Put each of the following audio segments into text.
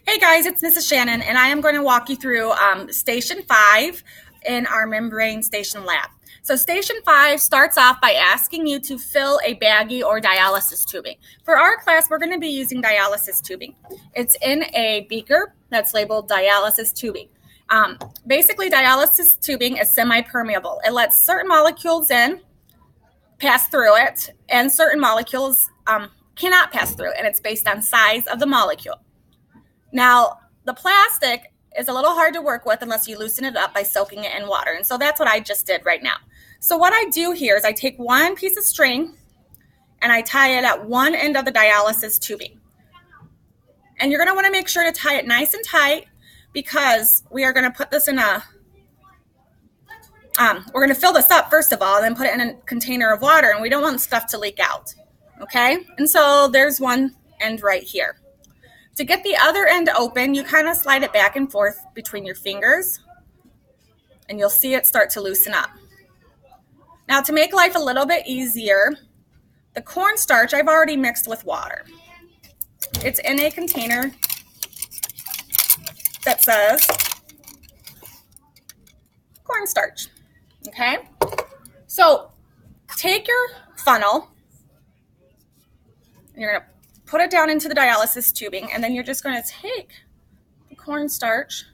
Hey guys, it's Mrs. Shannon, and I am going to walk you through Station 5 in our membrane station lab. So Station 5 starts off by asking you to fill a baggie or dialysis tubing. For our class, we're going to be using dialysis tubing. It's in a beaker that's labeled dialysis tubing. Basically, dialysis tubing is semi-permeable. It lets certain molecules in, pass through it, and certain molecules cannot pass through, and it's based on size of the molecule. Now, the plastic is a little hard to work with unless you loosen it up by soaking it in water. And so that's what I just did right now. So what I do here is I take one piece of string and I tie it at one end of the dialysis tubing. And you're going to want to make sure to tie it nice and tight because we are going to put this in we're going to fill this up first of all, and then put it in a container of water, and we don't want stuff to leak out. Okay? And so there's one end right here. To get the other end open, you kind of slide it back and forth between your fingers, and you'll see it start to loosen up. Now, to make life a little bit easier, the cornstarch I've already mixed with water. It's in a container that says cornstarch, okay? So take your funnel, and you're going to put it down into the dialysis tubing, and then you're just going to take the cornstarch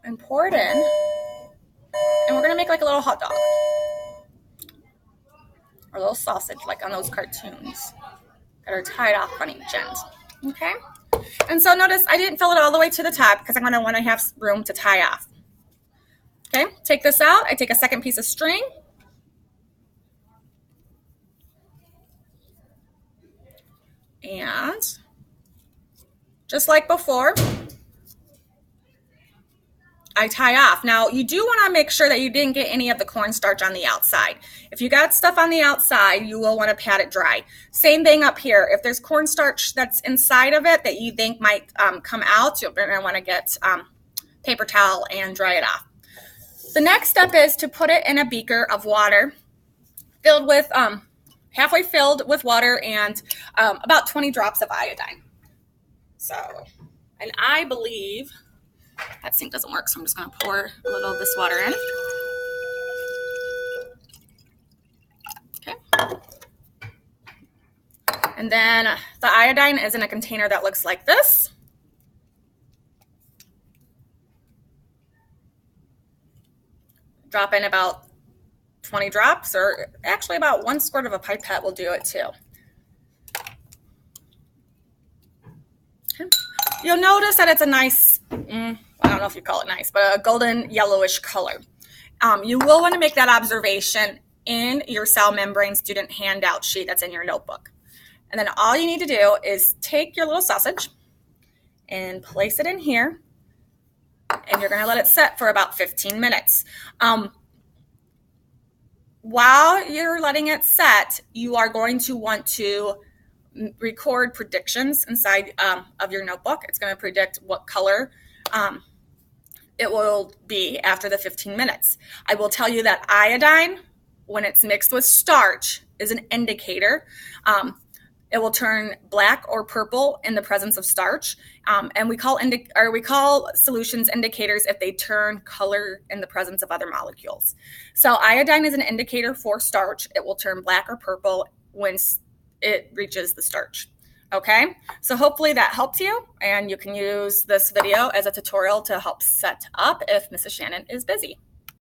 and pour it in, and we're going to make like a little hot dog or a little sausage like on those cartoons that are tied off on each end, okay? And so notice I didn't fill it all the way to the top because I'm going to want to have room to tie off. Okay, take this out. I take a second piece of string, and just like before, I tie off. Now, you do want to make sure that you didn't get any of the cornstarch on the outside. If you got stuff on the outside, you will want to pat it dry. Same thing up here. If there's cornstarch that's inside of it that you think might come out, you're going to want to get paper towel and dry it off. The next step is to put it in a beaker of water filled with halfway filled with water and about 20 drops of iodine. So, and I believe that sink doesn't work, so I'm just going to pour a little of this water in. Okay. And then the iodine is in a container that looks like this. Drop in about 20 drops, or actually about 1 squirt of a pipette will do it too. Okay. You'll notice that it's a nice, I don't know if you call it nice, but a golden yellowish color. You will want to make that observation in your cell membrane student handout sheet that's in your notebook. And then all you need to do is take your little sausage and place it in here, and you're going to let it set for about 15 minutes. While you're letting it set, you are going to want to record predictions inside of your notebook. It's going to predict what color it will be after the 15 minutes. I will tell you that iodine, when it's mixed with starch, is an indicator. It will turn black or purple in the presence of starch, and we call solutions indicators if they turn color in the presence of other molecules. So iodine is an indicator for starch. It will turn black or purple when it reaches the starch. Okay, so hopefully that helps you, and you can use this video as a tutorial to help set up if Mrs. Shannon is busy.